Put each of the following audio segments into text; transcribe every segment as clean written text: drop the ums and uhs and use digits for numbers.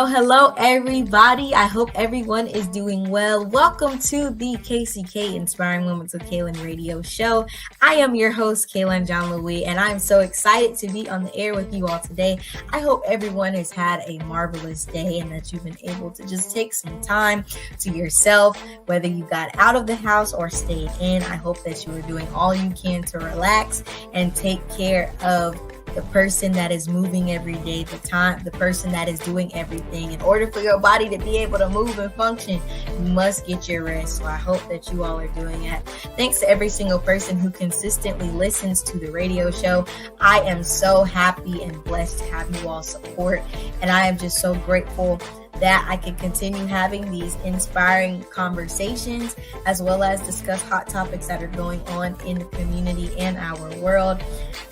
Hello, everybody. I hope everyone is doing well. Welcome to the KCK Inspiring Moments with Kaylin radio show. I am your host, Kaylin John Louis, and I'm so excited to be on the air with you all today. I hope everyone has had a marvelous day and that you've been able to just take some time to yourself, whether you got out of the house or stayed in. I hope that you are doing all you can to relax and take care of the person that is moving every day, the person that is doing everything. In order for your body to be able to move and function, you must get your rest. So I hope that you all are doing that. Thanks to every single person who consistently listens to the radio show. I am so happy and blessed to have you all support. And I am just so grateful that I can continue having these inspiring conversations as well as discuss hot topics that are going on in the community and our world.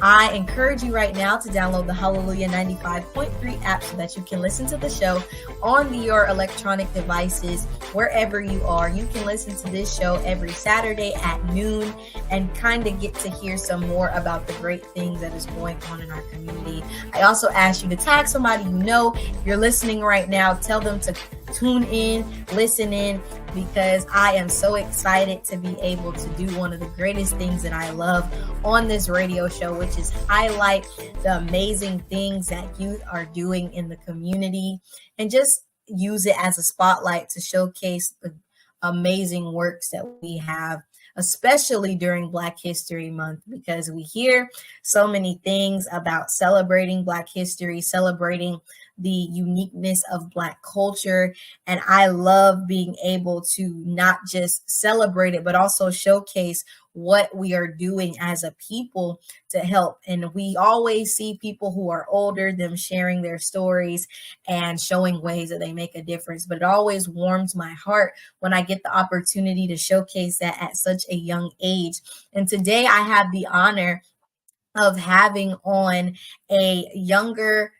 I encourage you right now to download the Hallelujah 95.3 app so that you can listen to the show on your electronic devices wherever you are. You can listen to this show every Saturday at noon and kind of get to hear some more about the great things that is going on in our community. I also ask you to tag somebody you know. If you're listening right now, tell them to tune in, listen in, because I am so excited to be able to do one of the greatest things that I love on this radio show, which is highlight the amazing things that youth are doing in the community and just use it as a spotlight to showcase the amazing works that we have, especially during Black History Month, because we hear so many things about celebrating Black history, celebrating the uniqueness of Black culture. And I love being able to not just celebrate it, but also showcase what we are doing as a people to help. And we always see people who are older, them sharing their stories and showing ways that they make a difference. But it always warms my heart when I get the opportunity to showcase that at such a young age. And today I have the honor of having on a younger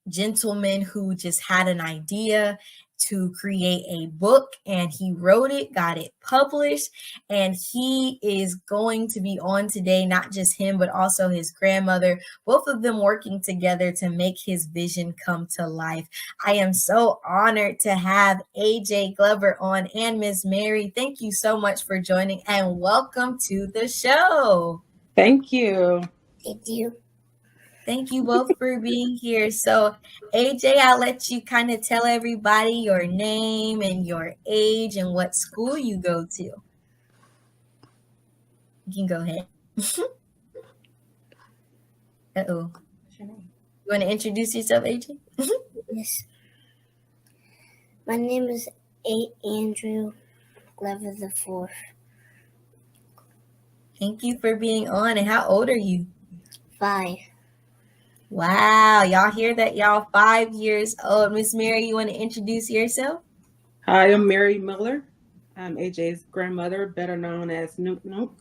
gentleman who just had an idea to create a book, and he wrote it, got it published, and he is going to be on today. Not just him, but also his grandmother, both of them working together to make his vision come to life. I am so honored to have AJ Glover on, and Miss Mary. Thank you so much for joining, and welcome to the show. Thank you. Thank you. Thank you both for being here. So, AJ, I'll let you kind of tell everybody your name and your age and what school you go to. You can go ahead. Uh-oh. You want to introduce yourself, AJ? Yes. My name is Andrew Glover the Fourth. Thank you for being on. And how old are you? 5. Wow, y'all hear that? Y'all 5 years old. Miss Mary, you want to introduce yourself? Hi, I'm Mary Miller. I'm AJ's grandmother, better known as Nook Nook.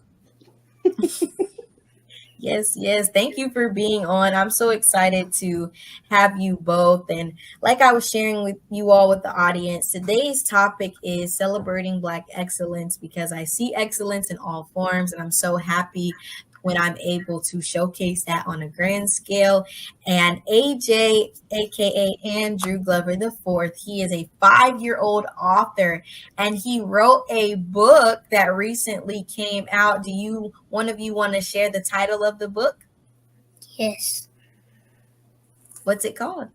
Yes. Thank you for being on. I'm so excited to have you both. And like I was sharing with you all, with the audience, today's topic is celebrating Black excellence, because I see excellence in all forms, and I'm so happy when I'm able to showcase that on a grand scale. And AJ, aka Andrew Glover the Fourth, he is a 5-year-old author, and he wrote a book that recently came out. One of you want to share the title of the book? Yes. What's it called?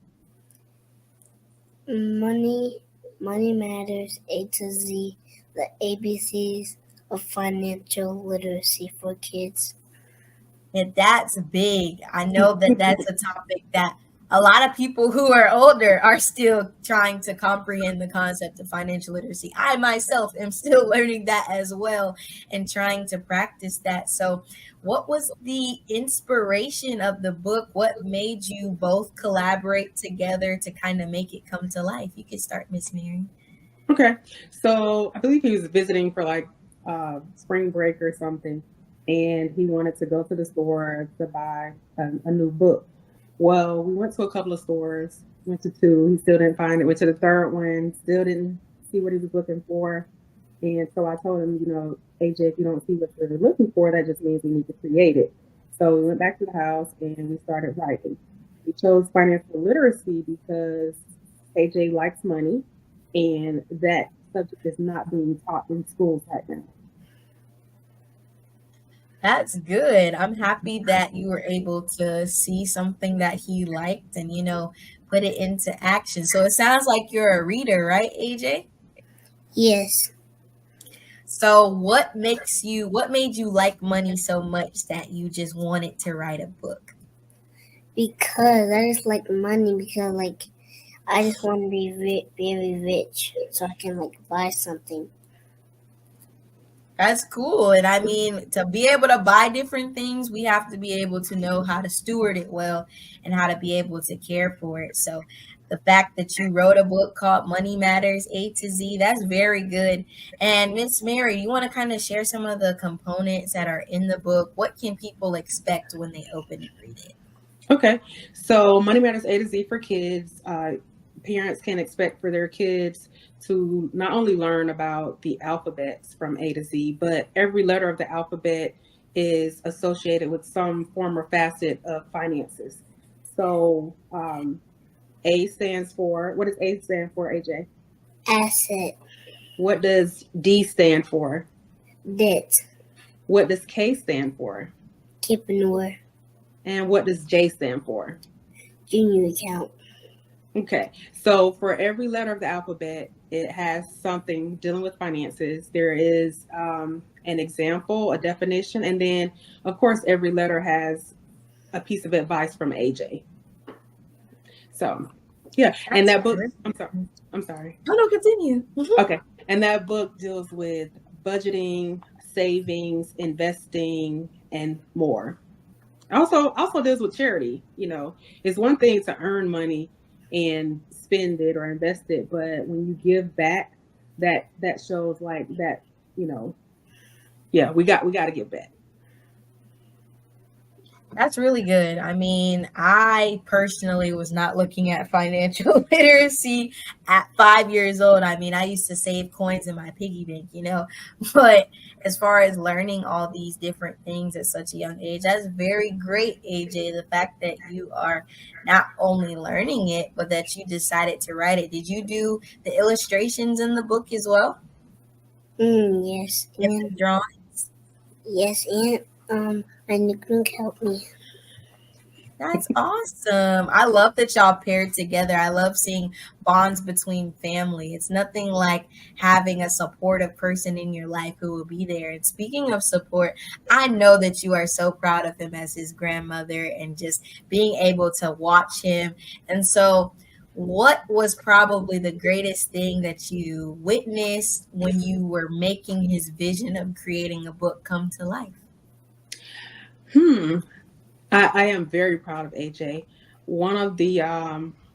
Money Matters A to Z, the ABCs of financial literacy for kids. And that's big. I know that that's a topic that a lot of people who are older are still trying to comprehend the concept of financial literacy. I myself am still learning that as well and trying to practice that. So what was the inspiration of the book? What made you both collaborate together to kind of make it come to life? You could start, Miss Mary. Okay. So I believe he was visiting for like spring break or something, and he wanted to go to the store to buy a new book. Well, we went to a couple of stores, went to two, he still didn't find it, went to the third one, still didn't see what he was looking for. And so I told him, AJ, if you don't see what you're looking for, that just means we need to create it. So we went back to the house and we started writing. We chose financial literacy because AJ likes money, and that subject is not being taught in schools right now. That's good. I'm happy that you were able to see something that he liked and, put it into action. So it sounds like you're a reader, right, AJ? Yes, So what made you like money so much that you just wanted to write a book? because I just like money because I just want to be very rich so I can buy something. That's cool. And I mean, to be able to buy different things, we have to be able to know how to steward it well and how to be able to care for it. So the fact that you wrote a book called Money Matters A to Z, that's very good. And Miss Mary, you want to kind of share some of the components that are in the book? What can people expect when they open and read it? Okay. So Money Matters A to Z for kids. Parents can expect for their kids to not only learn about the alphabets from A to Z, but every letter of the alphabet is associated with some form or facet of finances. So A stands for, what does A stand for, AJ? Asset, What does D stand for? debt, What does K stand for? Kipreneur, And what does J stand for? junior account. Okay, so for every letter of the alphabet, it has something dealing with finances. There is an example, a definition, and then, of course, every letter has a piece of advice from AJ. So, yeah, and that book, I'm sorry. No, continue. Okay, and that book deals with budgeting, savings, investing, and more. Also deals with charity. It's one thing to earn money and spend it or invest it, but when you give back, that shows that, yeah, we got to give back. That's really good. I mean, I personally was not looking at financial literacy at 5 years old. I mean, I used to save coins in my piggy bank, but as far as learning all these different things at such a young age, that's very great, AJ. The fact that you are not only learning it, but that you decided to write it. Did you do the illustrations in the book as well? Yes. And drawings? Yes, and my nickname helped me. That's awesome. I love that y'all paired together. I love seeing bonds between family. It's nothing like having a supportive person in your life who will be there. And speaking of support, I know that you are so proud of him as his grandmother and just being able to watch him. And so, what was probably the greatest thing that you witnessed when you were making his vision of creating a book come to life? I am very proud of AJ. One of the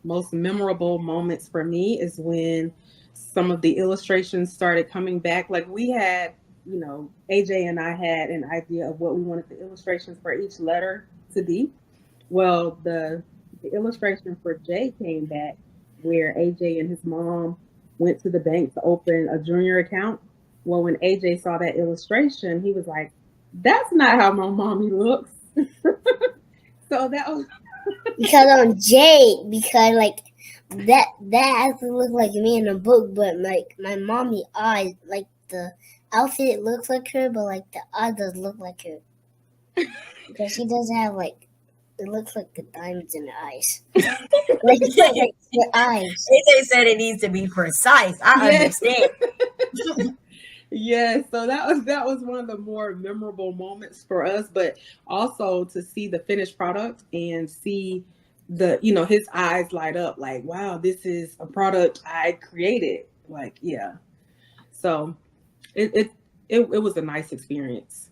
most memorable moments for me is when some of the illustrations started coming back. Like we had, AJ and I had an idea of what we wanted the illustrations for each letter to be. Well, the illustration for J came back where AJ and his mom went to the bank to open a junior account. Well, when AJ saw that illustration, he was like, "That's not how my mommy looks." So that was because I'm Jade, because that has to look like me in the book, but my mommy eyes, the outfit looks like her, but the eye doesn't look like her. Because she doesn't have it looks like the diamonds in the eyes. like the eyes. AJ said it needs to be precise. I understand. Yes, so that was one of the more memorable moments for us, but also to see the finished product and see his eyes light up like, wow, this is a product I created. Yeah. So it was a nice experience.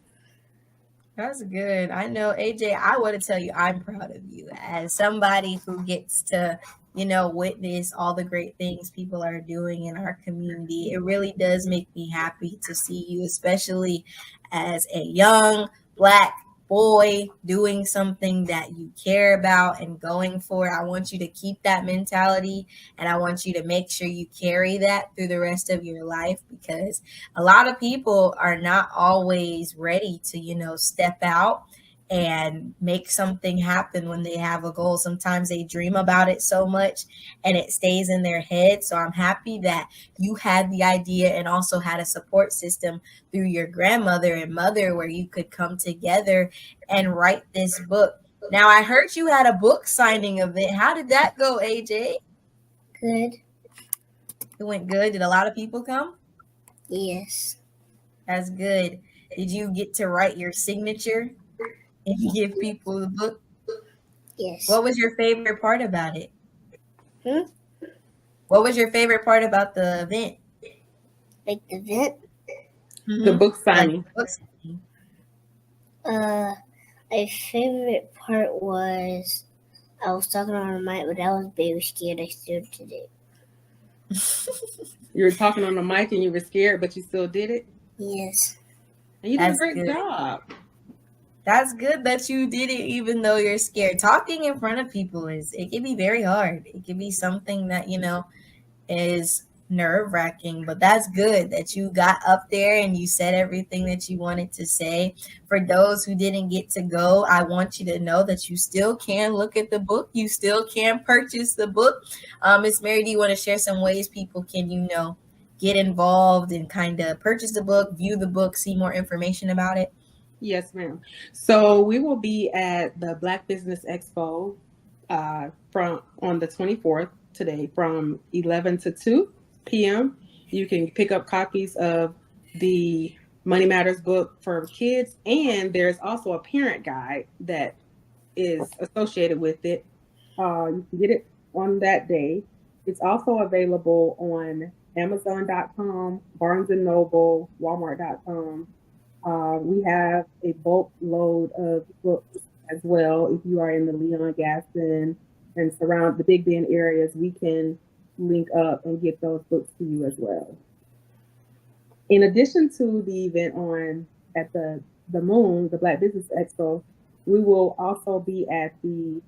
That's good. I know, AJ, I want to tell you I'm proud of you as somebody who gets to, witness all the great things people are doing in our community. It really does make me happy to see you, especially as a young Black boy doing something that you care about and going for it. I want you to keep that mentality, and I want you to make sure you carry that through the rest of your life, because a lot of people are not always ready to, step out and make something happen when they have a goal. Sometimes they dream about it so much and it stays in their head. So I'm happy that you had the idea and also had a support system through your grandmother and mother where you could come together and write this book. Now, I heard you had a book signing event. How did that go, AJ? Good. It went good. Did a lot of people come? Yes. That's good. Did you get to write your signature and give people the book? Yes. What was your favorite part about it? Hmm? What was your favorite part about the event? Like the event? The book signing. Like book signing. My favorite part was I was talking on the mic, but I was very scared. I still did it. You were talking on the mic and you were scared, but you still did it? Yes. And you did That's a great good. job. That's good that you did it even though you're scared. Talking in front of people it can be very hard. It can be something that, is nerve-wracking, but that's good that you got up there and you said everything that you wanted to say. For those who didn't get to go, I want you to know that you still can look at the book. You still can purchase the book. Miss Mary, do you want to share some ways people can, get involved and kind of purchase the book, view the book, see more information about it? Yes, ma'am. So we will be at the Black Business Expo from on the 24th today from 11 to 2 p.m. You can pick up copies of the Money Matters book for kids, and there's also a parent guide that is associated with it. You can get it on that day. It's also available on Amazon.com, Barnes & Noble, Walmart.com. We have a bulk load of books as well. If you are in the Leon, Gaston, and surround the Big Bend areas, we can link up and get those books to you as well. In addition to the event at the Moon, the Black Business Expo, we will also be at the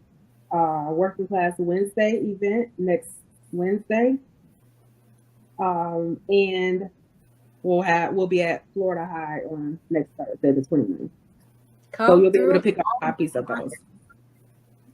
Working Class Wednesday event next Wednesday, and we'll be at Florida High on next Thursday, the 29th. So you'll be able to pick up copies of those.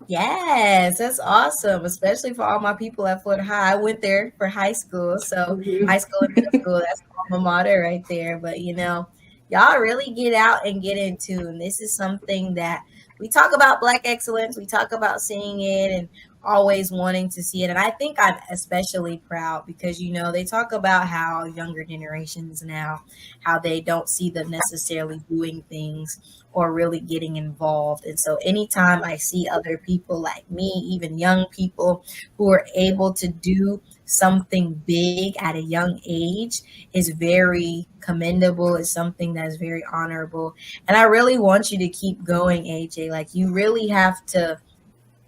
Yes, that's awesome, especially for all my people at Florida High. I went there for high school, so high school and middle school, that's alma mater right there. But y'all really get out and get in tune. This is something that we talk about, Black excellence. We talk about seeing it and always wanting to see it. And I think I'm especially proud because, they talk about how younger generations now, how they don't see them necessarily doing things or really getting involved. And so anytime I see other people like me, even young people who are able to do something big at a young age is very commendable. It's something that's very honorable. And I really want you to keep going, AJ. Like, you really have to,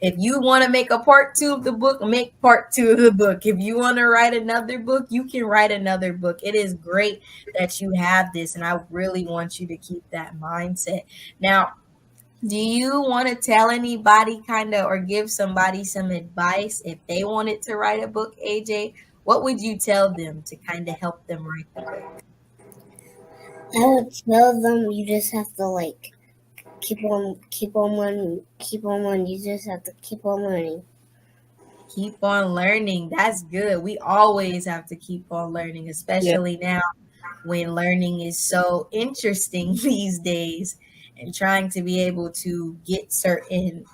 if you want to make a part 2 of the book, make part 2 of the book. If you want to write another book, you can write another book. It is great that you have this, and I really want you to keep that mindset. Now, do you want to tell anybody or give somebody some advice if they wanted to write a book, AJ? What would you tell them to kind of help them write the book? I would tell them you just have to keep on learning. You just have to keep on learning. Keep on learning. That's good. We always have to keep on learning, especially now when learning is so interesting these days, and trying to be able to get certain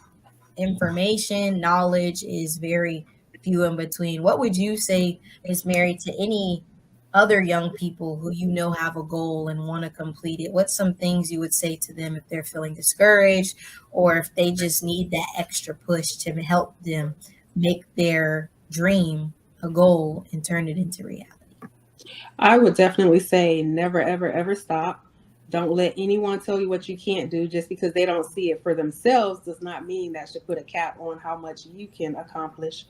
information, knowledge is very few in between. What would you say, Miss Mary, to any other young people who have a goal and want to complete it? What's some things you would say to them if they're feeling discouraged or if they just need that extra push to help them make their dream a goal and turn it into reality? I would definitely say never, ever, ever stop. Don't let anyone tell you what you can't do. Just because they don't see it for themselves does not mean that should put a cap on how much you can accomplish.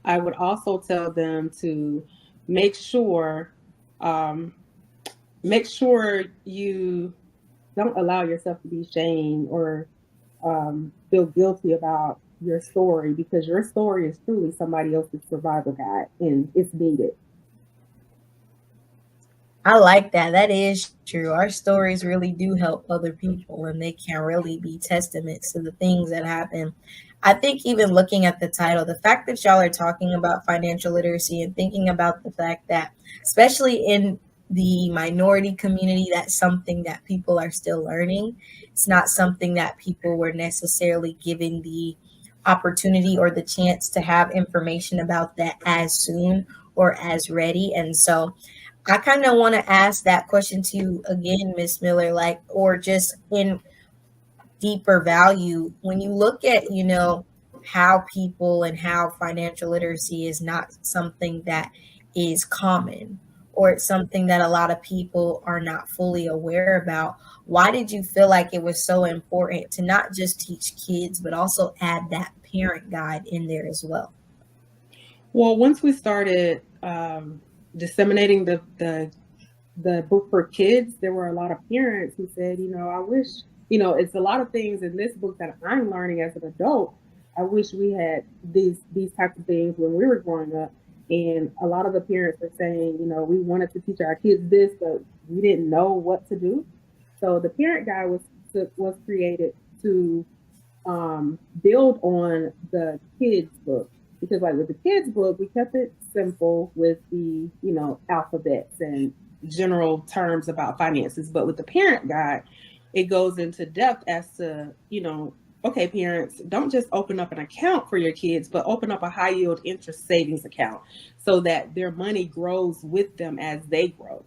I would also tell them to make sure um, make sure you don't allow yourself to be shamed or feel guilty about your story, because your story is truly somebody else's survival guide and it's needed. I like that. That is true. Our stories really do help other people, and they can really be testaments to the things that happen. I think even looking at the title, the fact that y'all are talking about financial literacy and thinking about the fact that, especially in the minority community, that's something that people are still learning. It's not something that people were necessarily given the opportunity or the chance to have information about that as soon or as ready. And so I kind of want to ask that question to you again, Miss Miller, like, or just in deeper value, when you look at, how people and how financial literacy is not something that is common, or it's something that a lot of people are not fully aware about. Why did you feel like it was so important to not just teach kids, but also add that parent guide in there as well? Well, once we started disseminating the book for kids, there were a lot of parents who said, I wish, it's a lot of things in this book that I'm learning as an adult. I wish we had these types of things when we were growing up. And a lot of the parents are saying, we wanted to teach our kids this, but we didn't know what to do. So the parent guide was created to build on the kids book, because like with the kids book, we kept it simple with the alphabets and general terms about finances. But with the parent guide, it goes into depth as to okay, parents, don't just open up an account for your kids, but open up a high yield interest savings account so that their money grows with them as they grow.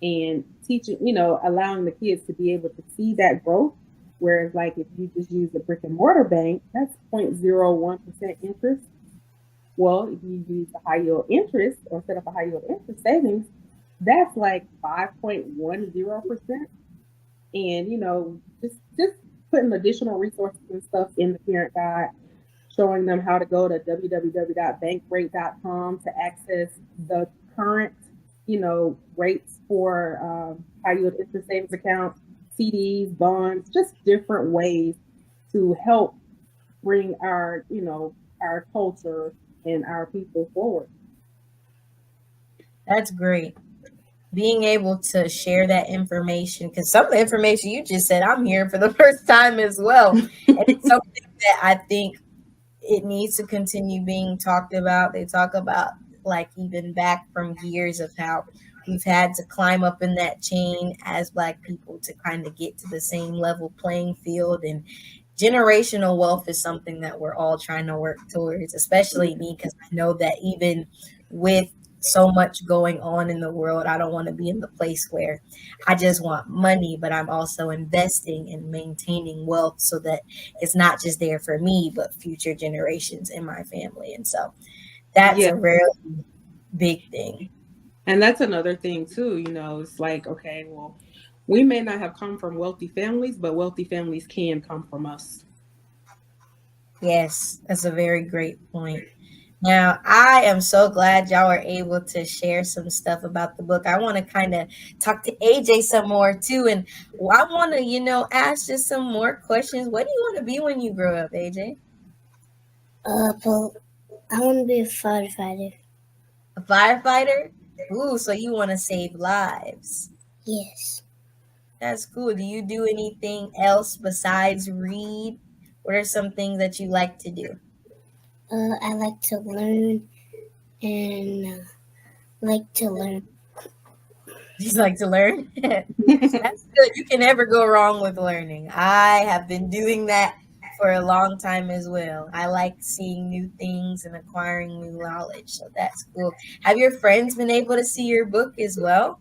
And teaching, allowing the kids to be able to see that growth. Whereas like if you just use a brick and mortar bank, that's 0.01% interest. Well, if you use a high yield interest or set up a high yield interest savings, that's like 5.10%. And just putting additional resources and stuff in the parent guide, showing them how to go to www.bankrate.com to access the current rates for high yield interest savings accounts, CDs, bonds, just different ways to help bring our our culture and our people forward. That's great. Being able to share that information, because some of the information you just said, I'm hearing for the first time as well. And it's something that I think it needs to continue being talked about. They talk about like even back from years of how we've had to climb up in that chain as Black people to kind of get to the same level playing field. And generational wealth is something that we're all trying to work towards, especially me, because I know that even with so much going on in the world, I don't want to be in the place where I just want money, but I'm also investing and maintaining wealth so that it's not just there for me, but future generations in my family. And so that's a really big thing. And that's another thing too, it's like, okay, well, we may not have come from wealthy families, but wealthy families can come from us. Yes, that's a very great point. Now, I am so glad y'all are able to share some stuff about the book. I want to kind of talk to AJ some more too. And I want to, ask just some more questions. What do you want to be when you grow up, AJ? Well, I want to be a firefighter. A firefighter? Ooh, so you want to save lives. Yes. That's cool. Do you do anything else besides read? What are some things that you like to do? I like to learn and like to learn. You like to learn? That's good. You can never go wrong with learning. I have been doing that for a long time as well. I like seeing new things and acquiring new knowledge. So that's cool. Have your friends been able to see your book as well?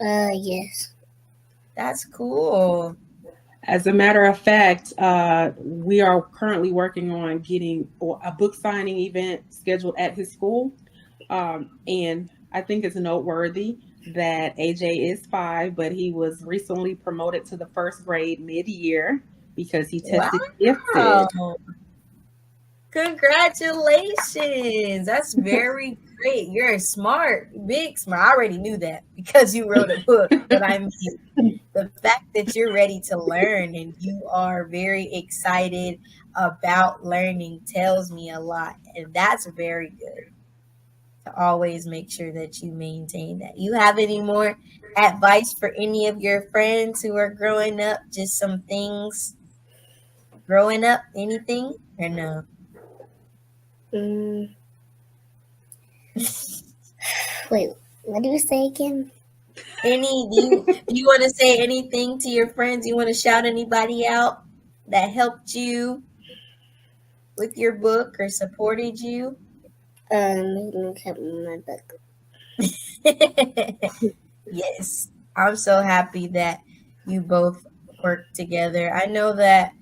Yes. That's cool. As a matter of fact, we are currently working on getting a book signing event scheduled at his school. And I think it's noteworthy. that AJ is 5, but he was recently promoted to the first grade mid-year because he tested gifted. Wow. Congratulations. That's very great. You're smart, big smart. I already knew that because you wrote a book. But I mean, the fact that you're ready to learn and you are very excited about learning tells me a lot. And that's very good to always make sure that you maintain that. You have any more advice for any of your friends who are growing up? Just some things growing up, anything or no? Wait, what do you say again? Do you want to say anything to your friends? You want to shout anybody out that helped you with your book or supported you? Look at my book. Yes, I'm so happy that you both work together. I know that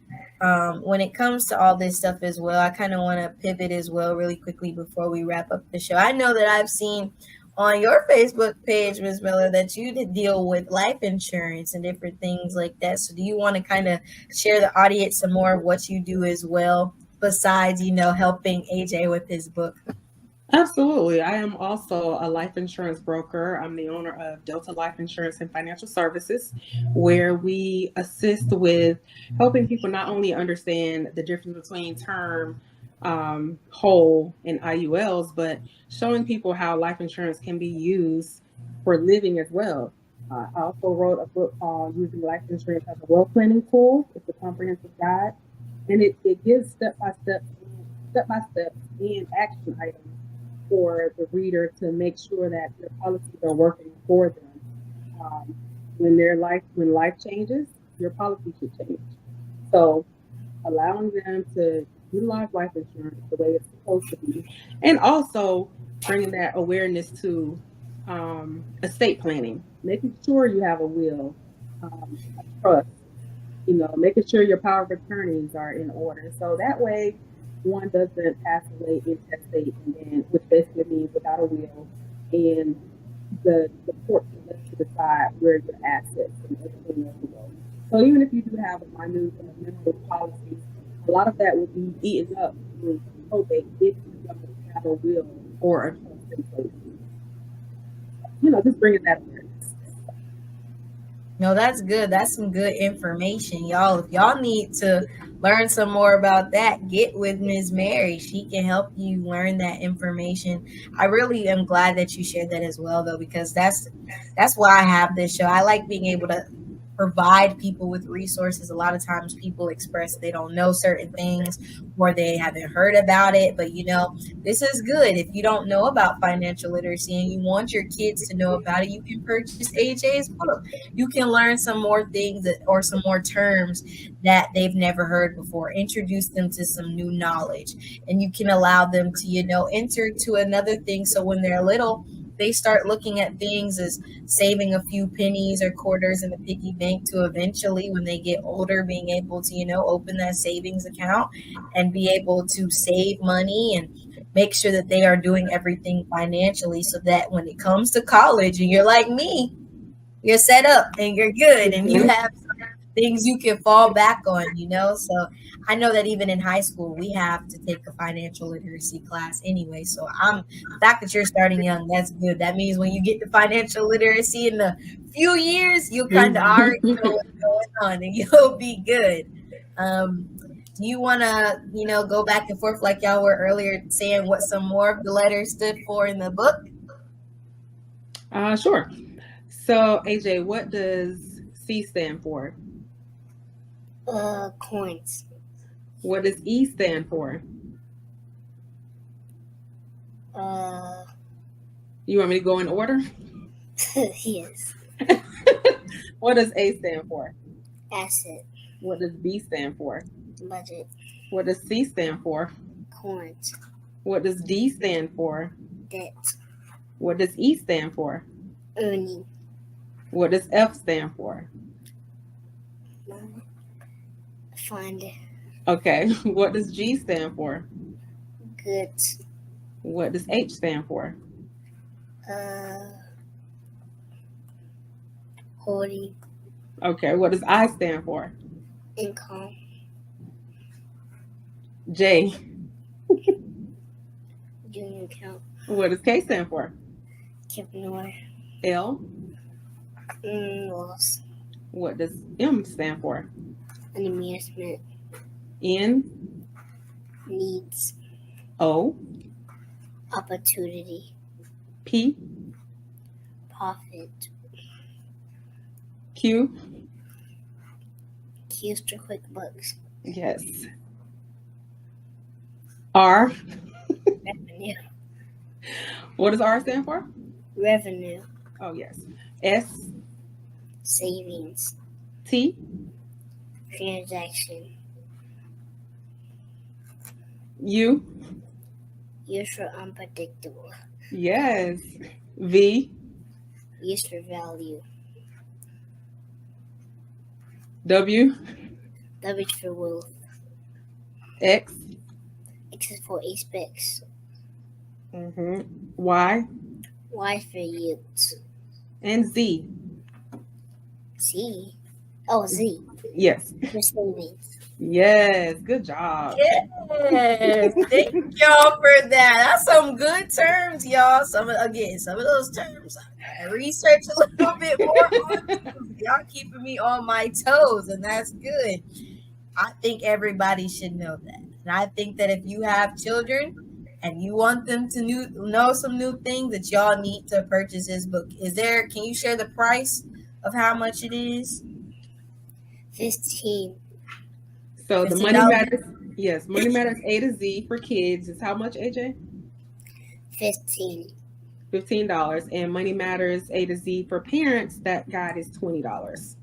when it comes to all this stuff as well, I kind of want to pivot as well really quickly before we wrap up the show. I know that I've seen on your Facebook page, Ms. Miller, that you did deal with life insurance and different things like that. So do you want to kind of share the audience some more of what you do as well, besides, helping AJ with his book? Absolutely. I am also a life insurance broker. I'm the owner of Delta Life Insurance and Financial Services, where we assist with helping people not only understand the difference between term, whole, and IULs, but showing people how life insurance can be used for living as well. I also wrote a book called Using Life Insurance as a Wealth Planning Tool. It's a comprehensive guide, and it gives step by step and action items for the reader to make sure that their policies are working for them. When life changes, your policy should change. So allowing them to utilize life insurance the way it's supposed to be, and also bringing that awareness to estate planning, making sure you have a will, a trust, making sure your power of attorneys are in order. So that way, one doesn't pass away intestate, and then, which basically means without a will, and the court can let you decide where your assets and everything else will go. So even if you do have a minute minimal policy, a lot of that will be eaten up with probate if you don't have a will or a trust in place. Just bringing that awareness. No, that's good. That's some good information, y'all. If y'all need to learn some more about that, get with Ms. Mary. She can help you learn that information. I really am glad that you shared that as well, though, because that's why I have this show. I like being able to provide people with resources. A lot of times people express they don't know certain things or they haven't heard about it, but this is good. If you don't know about financial literacy and you want your kids to know about it, you can purchase AJ's book. You can learn some more things or some more terms that they've never heard before, introduce them to some new knowledge, and you can allow them to enter to another thing. So when they're little, they start looking at things as saving a few pennies or quarters in the piggy bank to eventually, when they get older, being able to, open that savings account and be able to save money and make sure that they are doing everything financially so that when it comes to college and you're like me, you're set up and you're good and you have things you can fall back on, So I know that even in high school, we have to take a financial literacy class anyway. So the fact that you're starting young, that's good. That means when you get to financial literacy in a few years, you kind of already know what's going on and you'll be good. Do you want to, go back and forth like y'all were earlier saying what some more of the letters stood for in the book? Sure. So AJ, what does C stand for? Coins. What does E stand for? You want me to go in order? Yes. What does A stand for? Asset. What does B stand for? Budget. What does C stand for? Coins. What does D stand for? Debt. What does E stand for? Earning. What does F stand for? Fund. Okay. What does G stand for? Goods. What does H stand for? holding, Okay, what does I stand for? income, J, junior account, what does K stand for? entrepreneur, L, loss, what does M stand for? investment, N, needs, O, opportunity, P, profit, Q, Q's for QuickBooks, yes. R, revenue, what does R stand for? revenue, Oh, yes. S, savings, T, transaction, U, use for unpredictable, yes. V, use for value, W, W for wealth, X, X is for aspects, Y, Y for yields, and Z. Z, oh Z, Yes. for savings. Yes. Good job. Yes, thank y'all for that. That's some good terms, y'all. Some of those terms I research a little bit more on. Y'all keeping me on my toes, and that's good. I think everybody should know that. And I think that if you have children and you want them to know some new things, that y'all need to purchase this book. Can you share the price of how much it is? 15, So the Money $15. Matters, yes, Money Matters A to Z for kids is how much, AJ? 15, $15. And Money Matters A to Z for parents, that guide is $20.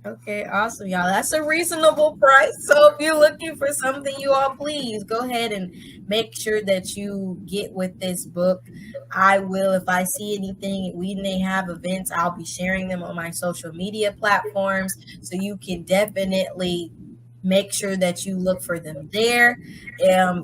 Okay, awesome, y'all. That's a reasonable price. So if you're looking for something, you all please go ahead and make sure that you get with this book. I will, if I see anything, when they have events, I'll be sharing them on my social media platforms. So you can definitely make sure that you look for them there.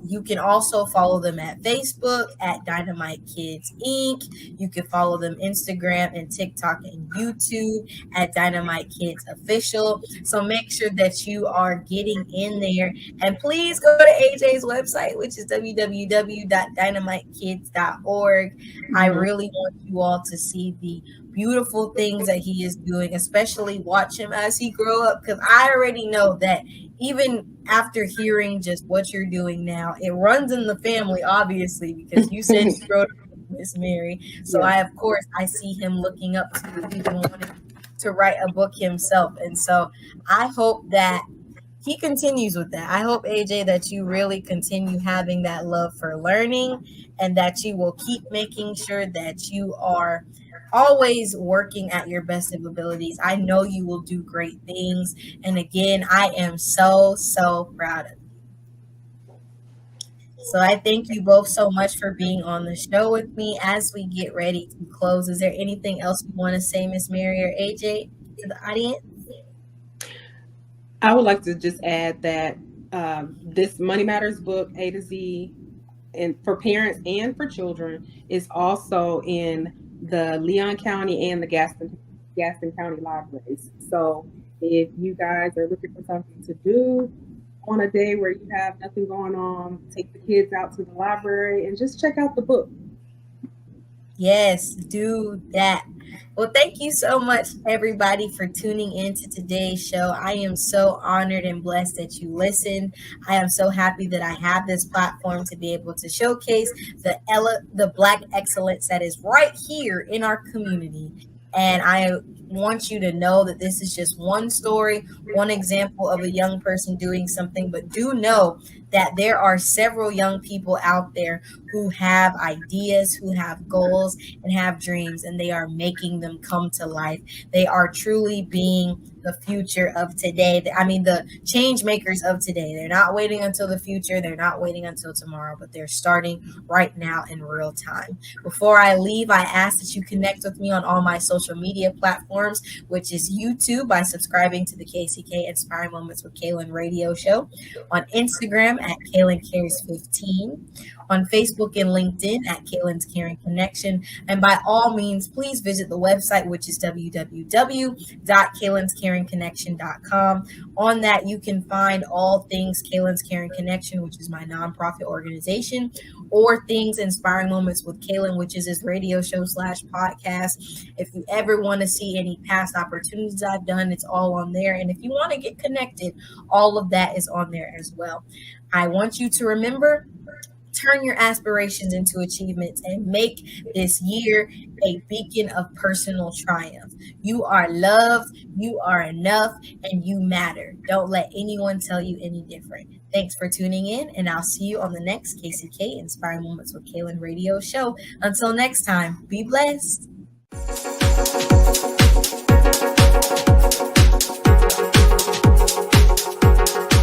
You can also follow them at Facebook at Dynamite Kids Inc. You can follow them Instagram and TikTok and YouTube at Dynamite Kids Official. So make sure that you are getting in there. And please go to AJ's website, which is www.dynamitekids.org. I really want you all to see the beautiful things that he is doing, especially watch him as he grow up, because I already know that even after hearing just what you're doing now, it runs in the family, obviously, because you said you wrote Miss Mary. So Yeah. I see him looking up to you, even wanting to write a book himself. And so I hope that he continues with that. I hope, AJ, that you really continue having that love for learning, and that you will keep making sure that you are always working at your best of abilities. I know you will do great things. And again, I am so, so proud of you. So I thank you both so much for being on the show with me. As we get ready to close, is there anything else you want to say, Miss Mary or AJ, to the audience? I would like to just add that this Money Matters book, A to Z, and for parents and for children, is also in the Leon County and the Gaston County libraries. So if you guys are looking for something to do on a day where you have nothing going on, take the kids out to the library and just check out the book. Yes, do that. Well, thank you so much, everybody, for tuning in to today's show. I am so honored and blessed that you listened. I am so happy that I have this platform to be able to showcase the Black excellence that is right here in our community. And I want you to know that this is just one story, one example of a young person doing something, but do know that there are several young people out there who have ideas, who have goals, and have dreams, and they are making them come to life. They are truly being the future of today. I mean, the change makers of today. They're not waiting until the future. They're not waiting until tomorrow, but they're starting right now in real time. Before I leave, I ask that you connect with me on all my social media platforms, which is YouTube by subscribing to the KCK Inspiring Moments with Kaylin radio show, on Instagram at Kaylin Cares 15, on Facebook and LinkedIn at Kaylin's Caring Connection. And by all means, please visit the website, which is www.kaylinscaringconnection.com. On that, you can find all things Kaylin's Caring Connection, which is my nonprofit organization, or things Inspiring Moments with Kaylin, which is his radio show / podcast. If you ever want to see any past opportunities I've done, it's all on there. And if you want to get connected, all of that is on there as well. I want you to remember, turn your aspirations into achievements and make this year a beacon of personal triumph. You are loved, you are enough, and you matter. Don't let anyone tell you any different. Thanks for tuning in, and I'll see you on the next KCK Inspiring Moments with Kaylin radio show. Until next time, be blessed.